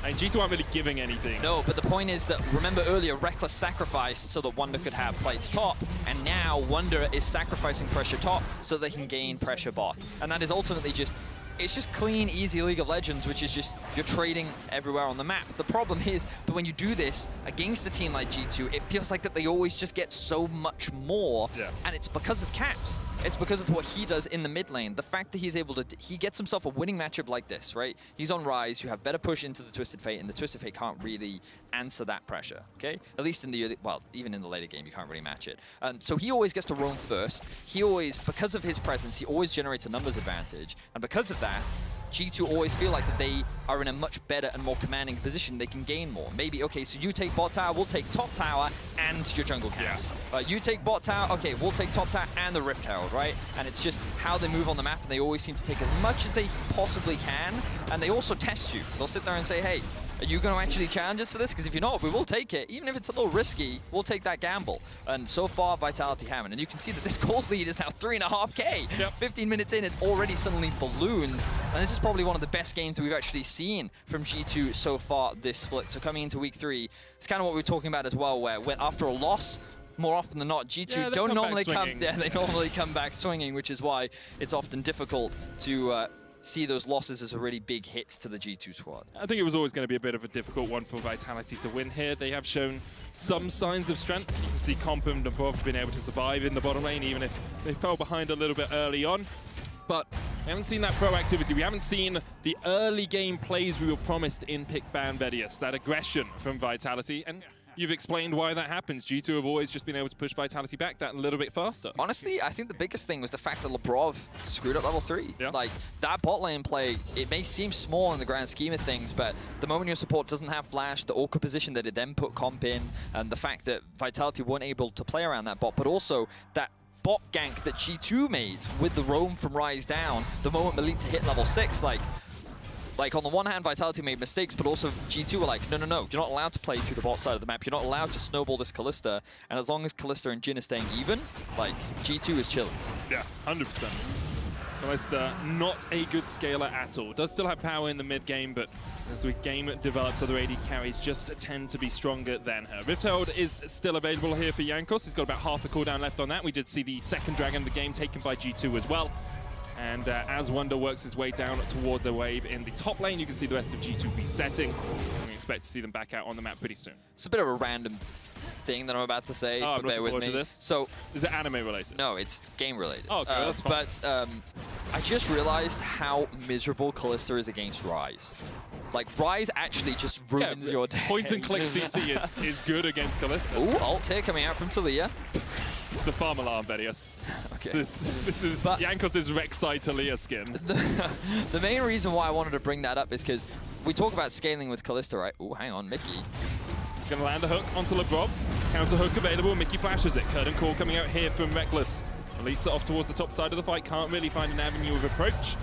And G2 aren't really giving anything. No, but the point is that, remember earlier, Reckless sacrificed so that Wonder could have plates top, and now Wonder is sacrificing pressure top so they can gain pressure bot. And that is ultimately just, it's just clean, easy League of Legends, which is just, you're trading everywhere on the map. The problem is that when you do this against a team like G2, it feels like that they always just get so much more, and it's because of Caps. It's because of what he does in the mid lane. The fact that he's able to, he gets himself a winning matchup like this, right? He's on Rise, you have better push into the Twisted Fate, and the Twisted Fate can't really answer that pressure, okay? At least in the early, well, even in the later game, you can't really match it. So he always gets to roam first. He always, because of his presence, he always generates a numbers advantage. And because of that, G2 always feel like that they are in a much better and more commanding position. They can gain more. Maybe, okay, so you take bot tower, we'll take top tower and your jungle camps. You take bot tower, okay, we'll take top tower and the Rift Herald, right? And it's just how they move on the map, and they always seem to take as much as they possibly can. And they also test you. They'll sit there and say, hey, are you going to actually challenge us for this? Because if you're not, we will take it. Even if it's a little risky, we'll take that gamble. And so far, Vitality haven't. And you can see that this gold lead is now 3.5K. 15 minutes in, it's already suddenly ballooned. And this is probably one of the best games that we've actually seen from G2 so far this split. So coming into week 3, it's kind of what we were talking about as well, where after a loss, more often than not, G2 don't normally come. Yeah, they normally come back swinging, which is why it's often difficult to see those losses as a really big hit to the G2 squad. I think it was always going to be a bit of a difficult one for Vitality to win here. They have shown some signs of strength. You can see Comp and above been able to survive in the bottom lane, even if they fell behind a little bit early on. But we haven't seen that proactivity. We haven't seen the early game plays we were promised in Pick Ban Vedius, that aggression from Vitality. And you've explained why that happens. G2 have always just been able to push Vitality back that little bit faster. Honestly, I think the biggest thing was the fact that Lebrov screwed up level 3. Like, that bot lane play, it may seem small in the grand scheme of things, but the moment your support doesn't have flash, the awkward position that it then put Comp in, and the fact that Vitality weren't able to play around that bot, but also that bot gank that G2 made with the roam from Rise down, the moment Melita hit level 6, like on the one hand, Vitality made mistakes, but also G2 were like, no, you're not allowed to play through the bot side of the map. You're not allowed to snowball this Kalista. And as long as Kalista and Jhin are staying even, like, G2 is chilling. Yeah, 100%. Kalista, not a good scaler at all. Does still have power in the mid game, but as the game develops, other AD carries just tend to be stronger than her. Rift Herald is still available here for Jankos. He's got about half the cooldown left on that. We did see the second dragon of the game taken by G2 as well. And as Wonder works his way down towards a wave in the top lane, you can see the rest of G2 resetting. And we expect to see them back out on the map pretty soon. It's a bit of a random thing that I'm about to say, but bear with me. To this. So, is it anime related? No, it's game related. Oh, okay, that's fine. But I just realized how miserable Kalista is against Rise. Like, Rise actually just ruins your day. Point and click CC is good against Kalista. Ooh, ult here coming out from Talia. It's the farm alarm, Vedius. Okay. This is Jankos' Rek'Sai Talia skin. The main reason why I wanted to bring that up is because we talk about scaling with Kalista, right? Ooh, hang on, Mickey. Gonna land a hook onto Lebrov. Counter hook available. Mickey flashes it. Curtain call coming out here from Reckless. Leads it off towards the top side of the fight. Can't really find an avenue of approach.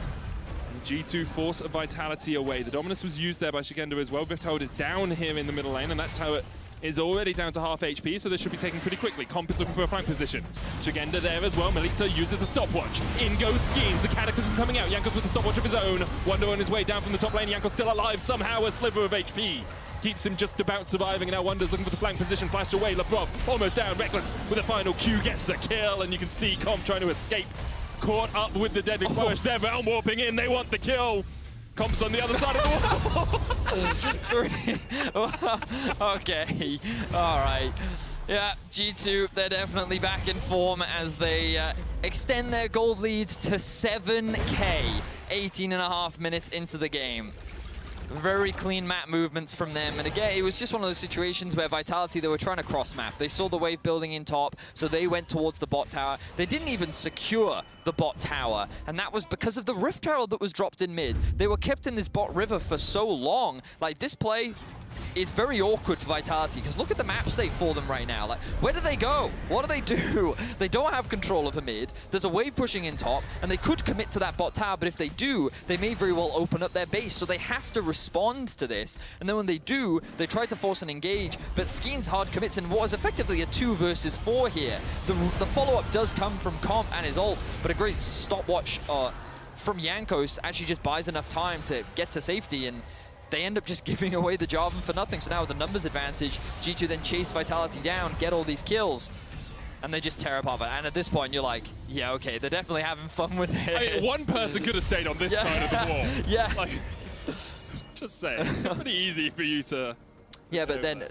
And G2 force Vitality away. The dominance was used there by Shigenda as well. Rift Herald is down here in the middle lane, and that tower is already down to half HP, so this should be taken pretty quickly. Comp is looking for a flank position. Shigenda there as well. Melita uses the stopwatch. In goes Skeens. The Cataclysm coming out. Jankos with the stopwatch of his own. Wonder on his way down from the top lane. Jankos still alive somehow. A sliver of HP. Keeps him just about surviving, and now Wonder's looking for the flank position. Flashed away. Lebrov almost down. Reckless with a final Q gets the kill, and you can see Comp trying to escape. Caught up with the deadly push. They're realm warping in. They want the kill. Comp's on the other side of the wall. Okay, all right. Yeah, G2, they're definitely back in form as they extend their gold lead to 7K, 18.5 minutes into the game. Very clean map movements from them. And again, it was just one of those situations where Vitality, they were trying to cross map. They saw the wave building in top, so they went towards the bot tower. They didn't even secure the bot tower, and that was because of the Rift Herald that was dropped in mid. They were kept in this bot river for so long. Like, this play is very awkward for Vitality, because look at the map state for them right now. Like, where do they go? What do they do? They don't have control of a mid. There's a wave pushing in top, and they could commit to that bot tower, but if they do, they may very well open up their base, so they have to respond to this. And then when they do, they try to force an engage, but Skeen's hard commits in what is effectively a 2 versus 4 here. The follow-up does come from Comp and his ult, but a great stopwatch from Jankos actually just buys enough time to get to safety, and they end up just giving away the Jarvan for nothing. So now with the numbers advantage, G2 then chase Vitality down, get all these kills, and they just tear apart. And at this point, you're like, yeah, okay, they're definitely having fun with it. I mean, one person could have stayed on this side of the wall. Yeah. Like, just saying, pretty easy for you to yeah, but then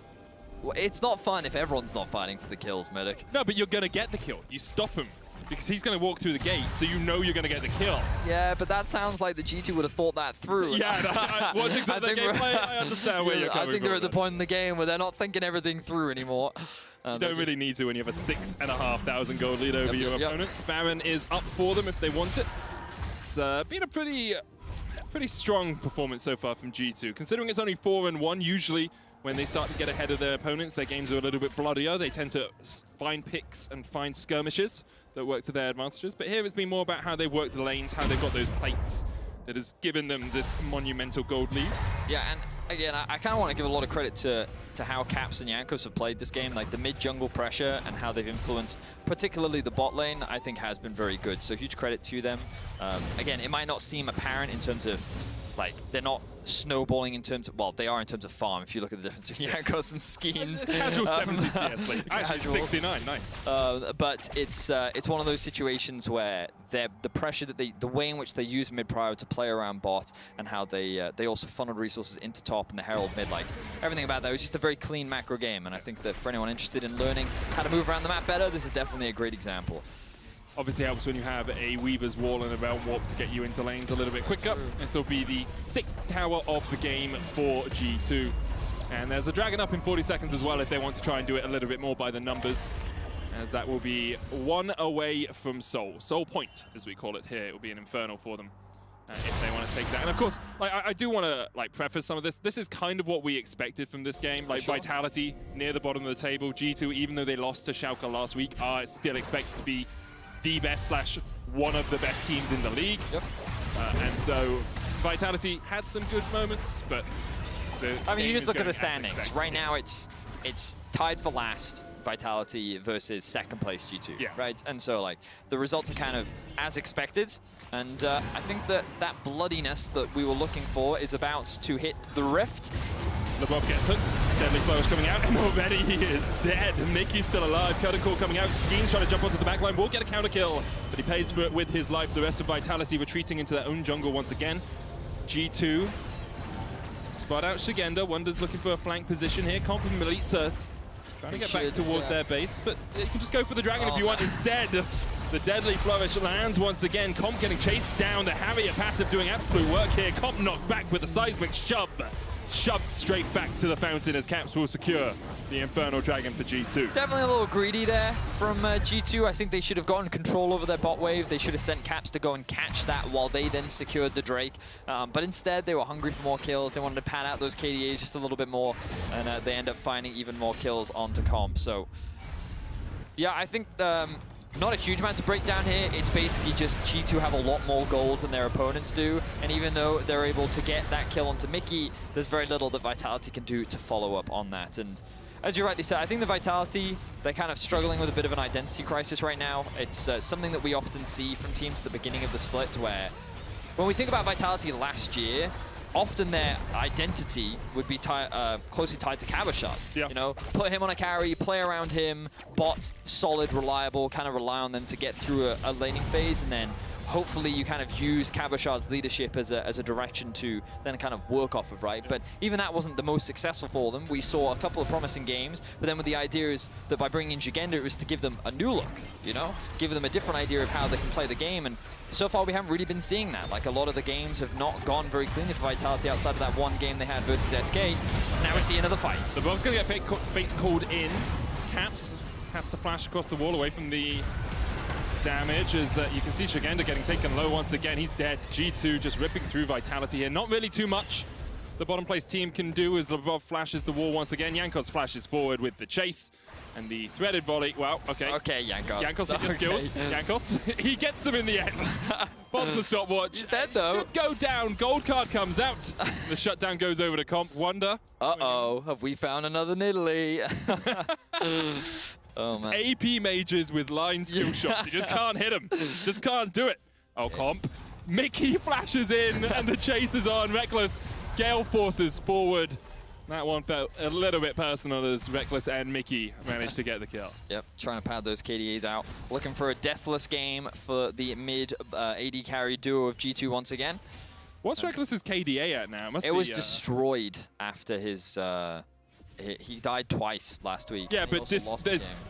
it's not fun if everyone's not fighting for the kills, Benedek. No, but you're going to get the kill. You stop him, because he's going to walk through the gate, so you know you're going to get the kill. Yeah, but that sounds like the G2 would have thought that through. Yeah, watching some of the gameplay, I understand where you're coming from. I think they're at the point in the game where they're not thinking everything through anymore. You don't really need to when you have a 6,500 gold lead over your opponents. Baron is up for them if they want it. It's been a pretty strong performance so far from G2. Considering it's only 4-1, usually when they start to get ahead of their opponents, their games are a little bit bloodier. They tend to find picks and find skirmishes that work to their advantages. But here it's been more about how they work the lanes, how they've got those plates that has given them this monumental gold lead. Yeah, and again, I kind of want to give a lot of credit to how Caps and Jankos have played this game. Like the mid-jungle pressure and how they've influenced, particularly the bot lane, I think has been very good. So huge credit to them. Again, it might not seem apparent in terms of, like, they're not snowballing in terms of, well, they are in terms of farm, if you look at the difference between Jankos and Skeens. Casual 70 CS lead. Actually, Casual. 69, nice. But it's one of those situations where the pressure that the way in which they use mid prior to play around bot, and how they also funneled resources into top and the Herald mid, like everything about that was just a very clean macro game. And I think that for anyone interested in learning how to move around the map better, this is definitely a great example. Obviously helps when you have a Weaver's Wall and a Realm Warp to get you into lanes a little bit quicker. This will be the 6th tower of the game for G2. And there's a Dragon up in 40 seconds as well if they want to try and do it a little bit more by the numbers, as that will be 1 away from Soul. Soul Point, as we call it here. It will be an Infernal for them if they want to take that. And of course, like, I do want to preface some of this. This is kind of what we expected from this game. Like, sure. Vitality near the bottom of the table. G2, even though they lost to Schalke last week, are still expected to be the best / one of the best teams in the league. Yep. And so Vitality had some good moments, but I mean, you just look at the standings. Right now it's tied for last, Vitality versus second place G2, right? And so like the results are kind of as expected. And I think that bloodiness that we were looking for is about to hit the Rift. LeBob gets hooked, Deadly Flourish coming out, and already he is dead. Mickey's still alive, Curtain Call coming out, Skeen's trying to jump onto the backline, will get a counter kill, but he pays for it with his life. The rest of Vitality retreating into their own jungle once again. G2 spot out Shigenda, Wonder's looking for a flank position here. Comp and Melitza trying to get back towards their base, but you can just go for the Dragon if you want instead. The Deadly Flourish lands once again. Comp getting chased down. The Harrier passive doing absolute work here. Comp knocked back with a seismic shove. Shoved straight back to the fountain as Caps will secure the Infernal Dragon for G2. Definitely a little greedy there from G2. I think they should have gotten control over their bot wave. They should have sent Caps to go and catch that while they then secured the Drake. But instead, they were hungry for more kills. They wanted to pad out those KDAs just a little bit more, and they end up finding even more kills onto Comp. So, yeah, I think not a huge amount to break down here. It's basically just G2 have a lot more gold than their opponents do. And even though they're able to get that kill onto Mickey, there's very little that Vitality can do to follow up on that. And as you rightly said, I think the Vitality, they're kind of struggling with a bit of an identity crisis right now. It's something that we often see from teams at the beginning of the split, where when we think about Vitality last year, often their identity would be closely tied to Cabashot. Yeah. You know, put him on a carry, play around him, bot, solid, reliable, kind of rely on them to get through a laning phase, and then hopefully you kind of use Kabashard's leadership as a direction to then kind of work off of, right? But even that wasn't the most successful for them. We saw a couple of promising games, but then with the idea is that by bringing in Jigenda, it was to give them a new look, you know? Give them a different idea of how they can play the game, and so far we haven't really been seeing that. Like, a lot of the games have not gone very cleanly for Vitality outside of that one game they had versus SK. Now we see another fight. So both going to get fates called in. Caps has to flash across the wall away from the damage, as you can see Jigenda getting taken low once again. He's dead. G2 just ripping through Vitality here. Not really too much the bottom place team can do as Lavrov flashes the wall once again. Jankos flashes forward with the chase and the threaded volley. Well, okay. Okay, Jankos. Jankos hit the skills. Jankos, he gets them in the end. Bombs the stopwatch. He's dead though. Should go down. Gold card comes out. The shutdown goes over to Comp. Wonder. Uh-oh, have we found another Nidalee? Oh, man. AP mages with line skill shots. You just can't hit them. Just can't do it. Oh, Comp. Mickey flashes in and the chase is on. Reckless. Gale forces forward. That one felt a little bit personal as Reckless and Mickey managed to get the kill. Yep, trying to pad those KDAs out. Looking for a deathless game for the mid AD carry duo of G2 once again. What's Reckless's KDA at now? It was destroyed after his... he died twice last week. Yeah, but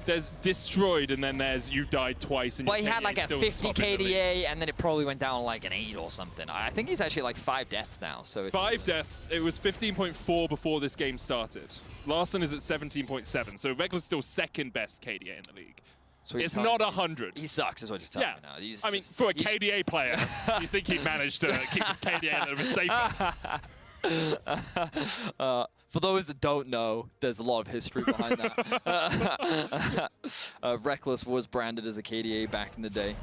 there's destroyed and then there's you died twice. And well, he had like a 50 KDA and then it probably went down like an 8 or something. I think he's actually like 5 deaths now. So it's, 5 deaths. It was 15.4 before this game started. Larson is at 17.7. So Reckless still second best KDA in the league. So it's not 100. He sucks, is what you're telling me now. He's I mean, for a KDA player, you think he'd manage to keep his KDA a little bit safer. For those that don't know, there's a lot of history behind that. Reckless was branded as a KDA back in the day.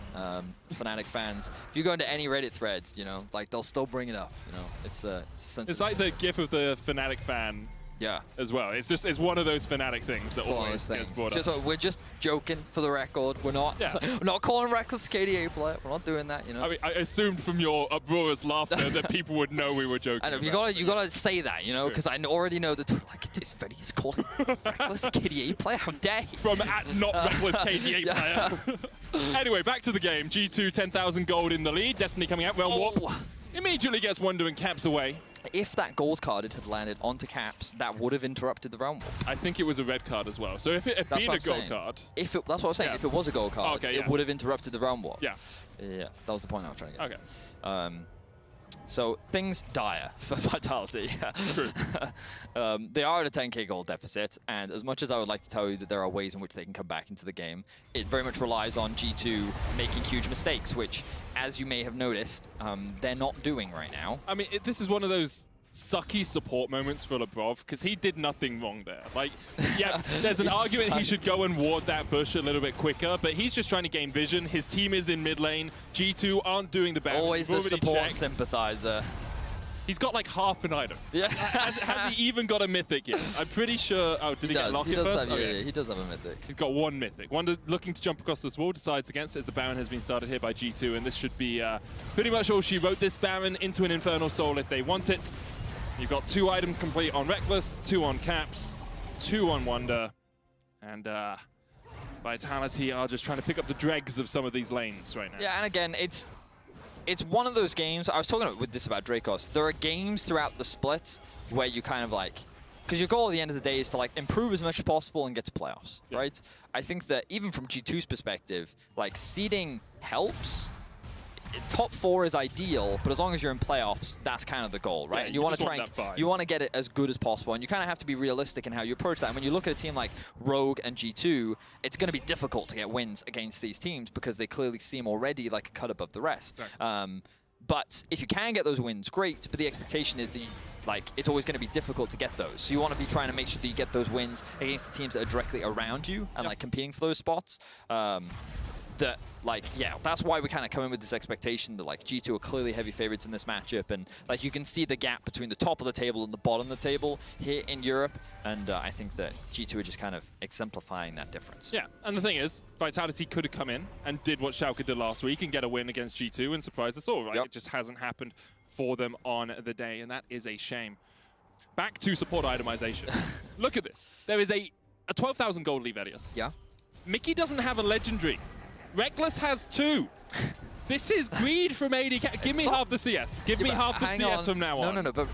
Fnatic fans, if you go into any Reddit threads, you know, like they'll still bring it up. You know, it's sensitive. It's like the gif of the Fnatic fan. Yeah. As well. It's one of those Fnatic things that always gets brought up. We're just joking for the record. We're not we're not calling Reckless KDA player. We're not doing that, you know. I mean, I assumed from your uproarious laughter that people would know we were joking. I know, you gotta say that, you know, because I already know that like it's very he's calling Reckless KDA player. How dare he? From at not Reckless KDA player. Anyway, back to the game. G2 10,000 gold in the lead. Destiny coming out. Well, Warp immediately gets Wonder and Caps away. If that gold card had landed onto Caps, that would have interrupted the round warp. I think it was a red card as well. So if it had been a gold card... That's what I was saying. If it was a gold card, it would have interrupted the round warp. Yeah. Yeah, that was the point I was trying to get. Okay. So things dire for Vitality. True. They are at a 10k gold deficit, and as much as I would like to tell you that there are ways in which they can come back into the game, it very much relies on G2 making huge mistakes, which, as you may have noticed, they're not doing right now. I mean, this is one of those sucky support moments for Lavrov, because he did nothing wrong there. Like, yeah, there's an argument he should go and ward that bush a little bit quicker, but he's just trying to gain vision. His team is in mid lane. G2 aren't doing the bad. Always the support sympathizer. He's got like half an item. Yeah. Has he even got a mythic yet? I'm pretty sure. Oh, did he get Locket first? Yeah, he does have a mythic. He's got one mythic. Wonder looking to jump across this wall, decides against it as the Baron has been started here by G2, and this should be pretty much all she wrote this Baron into an Infernal Soul if they want it. You've got 2 items complete on Reckless, 2 on Caps, 2 on Wonder, and Vitality are just trying to pick up the dregs of some of these lanes right now. Yeah, and again, it's one of those games. I was talking with this about Dracos. There are games throughout the split where you kind of like, because your goal at the end of the day is to like improve as much as possible and get to playoffs, right? I think that even from G2's perspective, like seeding helps. Top 4 is ideal, but as long as you're in playoffs, that's kind of the goal, right? Yeah, and you want to try and you want to get it as good as possible, and you kind of have to be realistic in how you approach that. And when you look at a team like Rogue and G2, it's going to be difficult to get wins against these teams because they clearly seem already like a cut above the rest. Right. But if you can get those wins, great. But the expectation is that it's always going to be difficult to get those. So you want to be trying to make sure that you get those wins against the teams that are directly around you and like competing for those spots. That, like, yeah, that's why we kind of come in with this expectation that, like, G2 are clearly heavy favorites in this matchup. And, like, you can see the gap between the top of the table and the bottom of the table here in Europe. And I think that G2 are just kind of exemplifying that difference. Yeah, and the thing is, Vitality could have come in and did what Schalke did last week and get a win against G2 and surprise us all, right? It just hasn't happened for them on the day, and that is a shame. Back to support itemization. Look at this. There is a 12,000 gold leave, Elias. Yeah. Mickey doesn't have a legendary. Reckless has 2. This is greed from AD. Give me half the CS. Give me half the CS from now on. No, but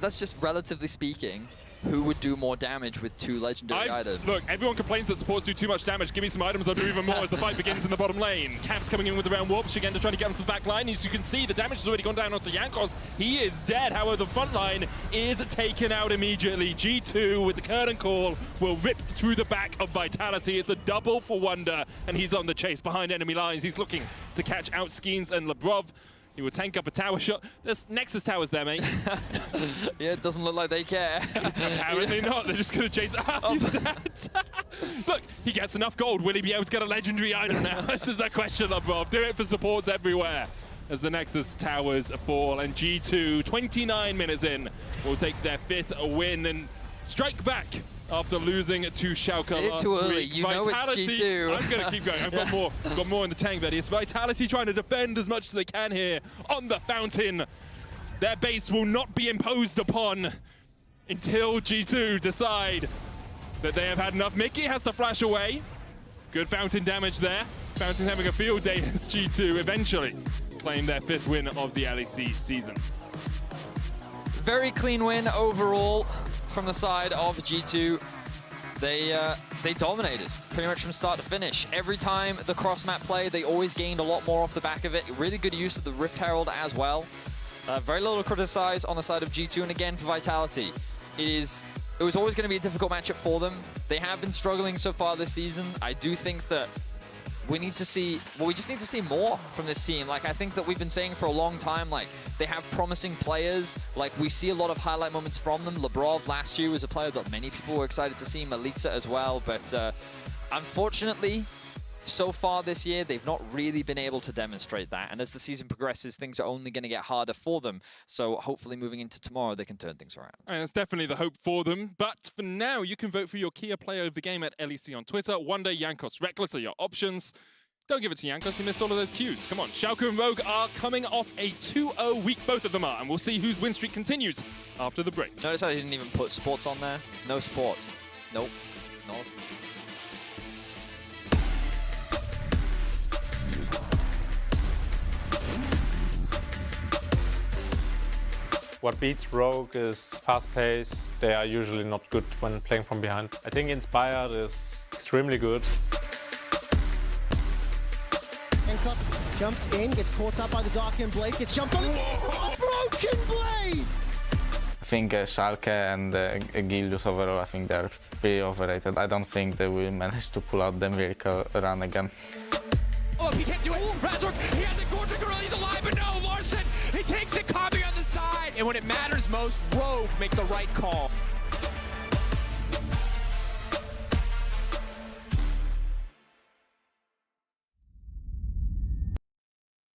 that's just relatively speaking. Who would do more damage with 2 legendary items? Look, everyone complains that supports do too much damage. Give me some items, I'll do even more as the fight begins in the bottom lane. Caps coming in with the round warp. Shigenda trying to get onto the back line. As you can see, the damage has already gone down onto Jankos. He is dead. However, the front line is taken out immediately. G2 with the curtain call will rip through the back of Vitality. It's a double for Wonder, and he's on the chase behind enemy lines. He's looking to catch out Skeens and Lebrov. He will tank up a tower shot. There's Nexus towers there, mate. Yeah, it doesn't look like they care. Apparently not. They're just going to chase. He's dead. Look, he gets enough gold. Will he be able to get a legendary item now? This is the question, Lebrov. Do it for supports everywhere. As the Nexus towers fall, and G2, 29 minutes in, will take their 5th win and strike back after losing to Schalke last too early. week. You know it's G2. I'm going to keep going. I've got more in the tank, but it's Vitality trying to defend as much as they can here on the fountain. Their base will not be imposed upon until G2 decide that they have had enough. Mickey has to flash away. Good fountain damage there. Fountain's having a field day as G2 eventually claim their 5th win of the LEC season. Very clean win overall from the side of G2. They dominated pretty much from start to finish. Every time the cross-map play, they always gained a lot more off the back of it. Really good use of the Rift Herald as well. Very little to criticize on the side of G2, and again for Vitality. It was always going to be a difficult matchup for them. They have been struggling so far this season. I do think that we just need to see more from this team. Like, I think that we've been saying for a long time, like, they have promising players. Like, we see a lot of highlight moments from them. Lebrov last year was a player that many people were excited to see. Malitza as well. But unfortunately, so far this year, they've not really been able to demonstrate that. And as the season progresses, things are only going to get harder for them. So hopefully moving into tomorrow, they can turn things around. And that's definitely the hope for them. But for now, you can vote for your Kia player of the game at LEC on Twitter. Wonder, Jankos, Reckless are your options. Don't give it to Jankos, he missed all of those cues. Come on, Schalke and Rogue are coming off a 2-0 week, both of them are. And we'll see whose win streak continues after the break. Notice how they didn't even put supports on there? No support. Nope. No. What beats Rogue is fast pace. They are usually not good when playing from behind. I think Inspired is extremely good. Enkos jumps in, gets caught up by the Darkened Blade, gets jumped on. Oh, Broken Blade! I think Schalke and Gilius overall, I think they're pretty overrated. I don't think they will manage to pull out the miracle run again. Oh, he can't do it. Razork, he has a Gorgon Gorilla, he's alive, but no, Larson, he takes it, Kami on the side. And when it matters most, Rogue make the right call.